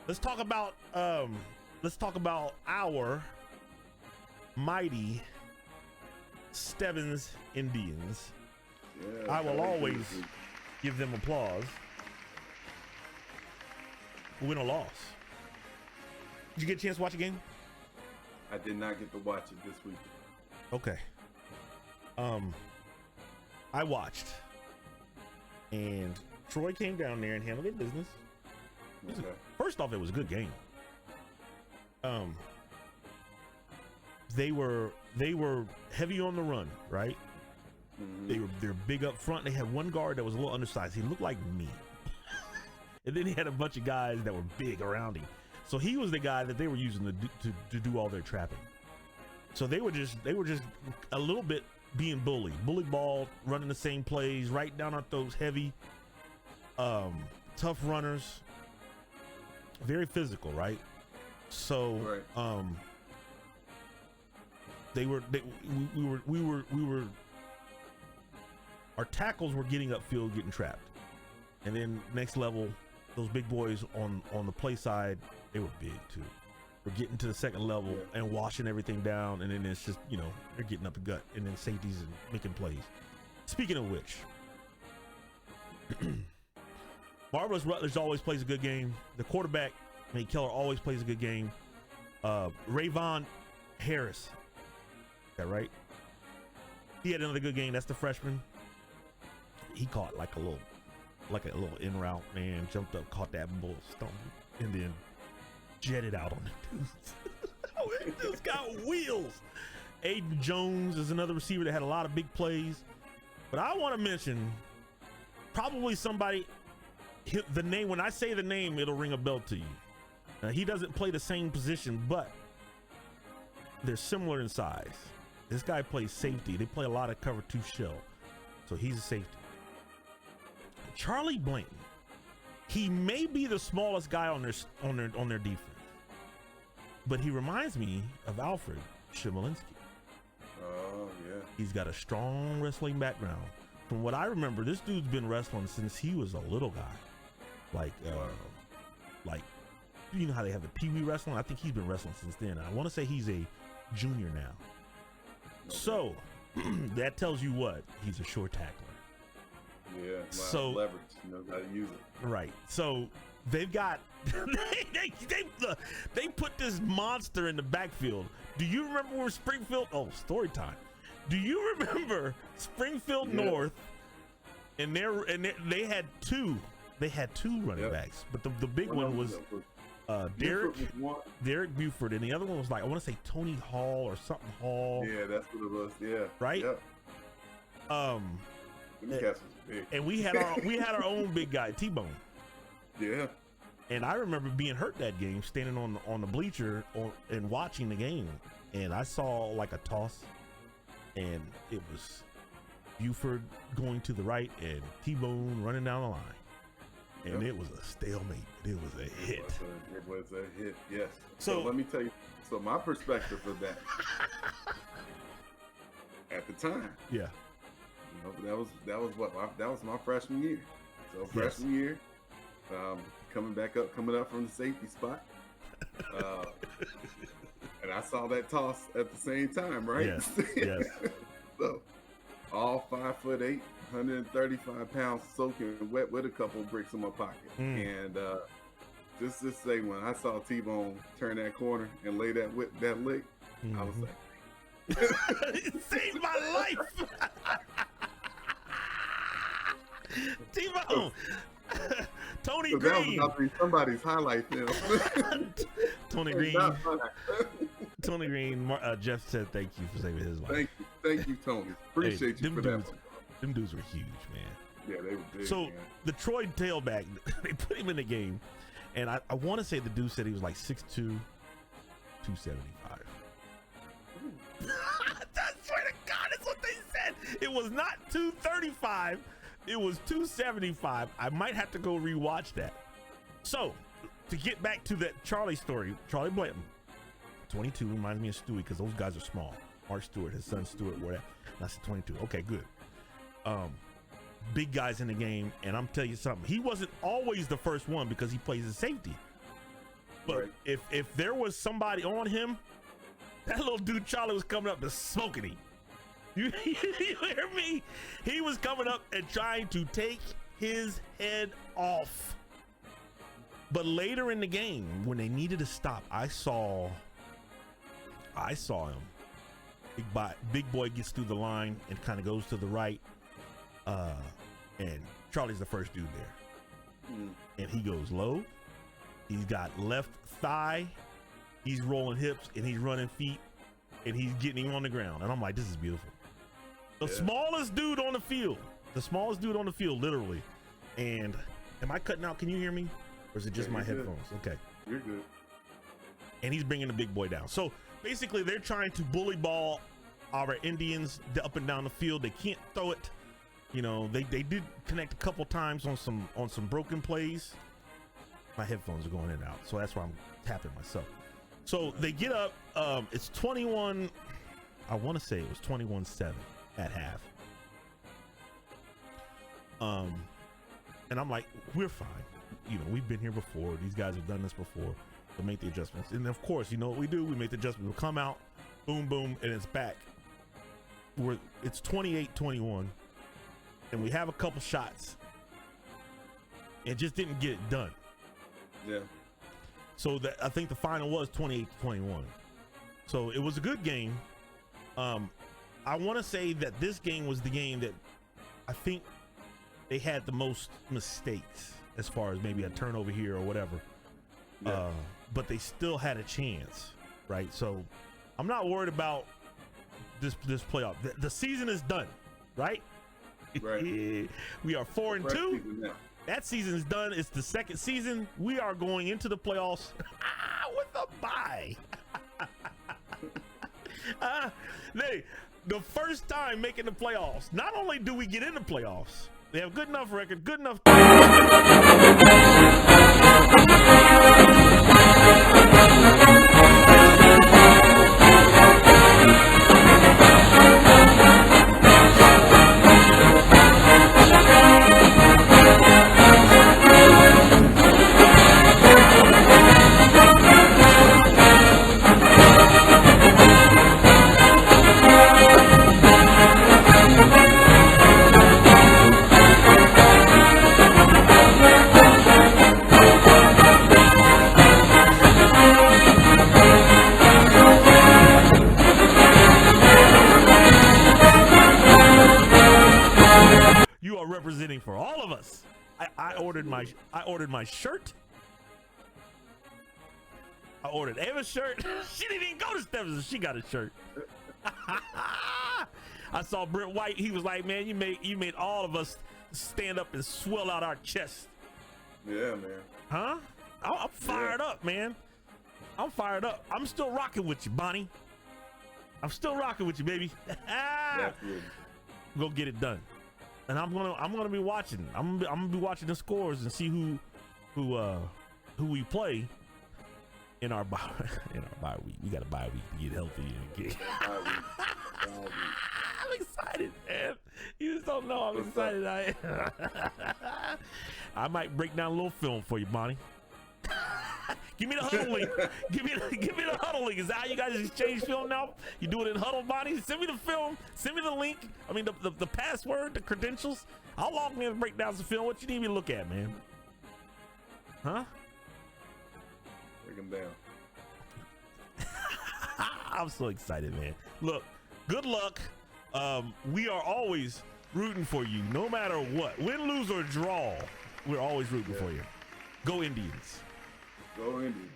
let's talk about our mighty Stebbins Indians. Yeah, I will always give them applause. Win or loss. Did you get a chance to watch a game? I did not get to watch it this week. Okay. I watched, and Troy came down there and handled their business. Okay. First off, it was a good game. They were heavy on the run, right? Mm-hmm. They're big up front. They had one guard that was a little undersized. He looked like me. And then he had a bunch of guys that were big around him. So he was the guy that they were using to do all their trapping. So they were just a little bit being bully ball, running the same plays right down at those heavy, tough runners. Very physical, right? So Right. we were our tackles were getting upfield, getting trapped, and then next level, those big boys on the play side, they were big too. We're getting to the second level and washing everything down, and then it's just, you know, they're getting up the gut, and then safeties and making plays. Speaking of which, Marvelous Rutledge always plays a good game. The quarterback, Nate Keller, always plays a good game. Rayvon Harris, is that right? He had another good game. That's the freshman. He caught like a little in route, man. Jumped up, caught that bull stump, and then jetted out on the dudes. Oh, that dude's got wheels. Aiden Jones is another receiver that had a lot of big plays. But I want to mention probably somebody, the name, when I say the name, it'll ring a bell to you. He doesn't play the same position, but they're similar in size. This guy plays safety. They play a lot of cover 2 shell. So he's a safety. Charlie Blanton. He may be the smallest guy on their defense, but he reminds me of Alfred Shimolinski. Oh yeah. He's got a strong wrestling background. From what I remember, this dude's been wrestling since he was a little guy. Like, you know how they have the Pee Wee wrestling? I think he's been wrestling since then. I want to say he's a junior now. Okay. So that tells you what? He's a short tackler. Yeah. So leverage, you know how to use it. Right. So they've got they put this monster in the backfield. Do you remember where Springfield? Oh, story time. Do you remember Springfield North? And they had two running backs, but the big one was Derek Buford, and the other one was like, I want to say Tony Hall or something Hall. Yeah, that's what it was. Yeah. Right. Yeah. Them cats was big. And we had our own big guy, T-Bone. Yeah. And I remember being hurt that game, standing on the bleacher and watching the game, and I saw like a toss, and it was Buford going to the right and T-Bone running down the line, and it was a stalemate. It was a hit. It was a hit. Yes. So let me tell you. So my perspective of that at the time. Yeah. You know, that was my freshman year. So freshman year, coming up from the safety spot, and I saw that toss at the same time, right? Yes. Yes. So all 5'8", 135 pounds, soaking wet with a couple of bricks in my pocket, and just to say, when I saw T-Bone turn that corner and lay that lick, I was like, it saved my life. T-Bone. Tony so Green. That was about to be somebody's highlight film. Tony Green. Tony Green. Jeff said thank you for saving his life. Thank you, Tony. Appreciate you for that one. Them dudes were huge, man. Yeah, they were big. So man. the Troy tailback, they put him in the game, and I want to say the dude said he was like 6'2", 275. I swear to God, that's what they said. It was not 235. It was 275. I might have to go rewatch that. So, to get back to that Charlie story, Charlie Blanton, 22, reminds me of Stewie because those guys are small. Mark Stewart, his son Stewart, where that. That's 22. Okay, good. Big guys in the game, and I'm telling you something. He wasn't always the first one because he plays as safety. But Right. if there was somebody on him, that little dude Charlie was coming up and smoking him. You hear me? He was coming up and trying to take his head off. But later in the game, when they needed to stop, I saw him. Big boy gets through the line and kind of goes to the right. And Charlie's the first dude there. And he goes low. He's got left thigh. He's rolling hips and he's running feet and he's getting him on the ground. And I'm like, this is beautiful. The smallest dude on the field. The smallest dude on the field, literally. And am I cutting out? Can you hear me? Or is it just my headphones? Good. Okay. You're good. And he's bringing the big boy down. So basically, they're trying to bully ball our Indians up and down the field. They can't throw it. You know, they did connect a couple times on some broken plays. My headphones are going in and out, so that's why I'm tapping myself. So they get up. It's 21. I want to say it was 21-7 at half. And I'm like, we're fine. You know, we've been here before. These guys have done this before. To make the adjustments, and of course, you know what we do. We make the adjustment. We'll come out, boom, boom, and it's back. It's 28-21, and we have a couple shots. It just didn't get it done. Yeah. So I think the final was 28-21. So it was a good game. I want to say that this game was the game that I think they had the most mistakes as far as maybe a turnover here or whatever. Yeah. But they still had a chance, right? So I'm not worried about this playoff. The season is done, right? Right. We are 4-2. That season is done. It's the second season. We are going into the playoffs with a bye. The first time making the playoffs. Not only do we get in the playoffs, they have good enough record, good enough. Representing for all of us. I ordered my shirt. I ordered Ava's shirt. She didn't even go to Stebbins. She got a shirt. I saw Brent White. He was like, "Man, you made all of us stand up and swell out our chest." Yeah, man. Huh? I'm fired up, man. I'm fired up. I'm still rocking with you, Bonnie. I'm still rocking with you, baby. Go get it done. And I'm gonna be watching. I'm gonna be watching the scores and see who we play in our bye week. We got a bye week to get healthy and get. I'm excited, man. You just don't know. I'm excited. I might break down a little film for you, Bonnie. Give me the huddle link. Give me the huddle link. Is that how you guys exchange film now? You do it in huddle, Bonnie? Send me the film. Send me the link. I mean, the password, the credentials. I'll log in and break down some film. What you need me to look at, man? Huh? Break them down. I'm so excited, man. Look, good luck. We are always rooting for you, no matter what. Win, lose, or draw, we're always rooting for you. Go Indians. Go Indians.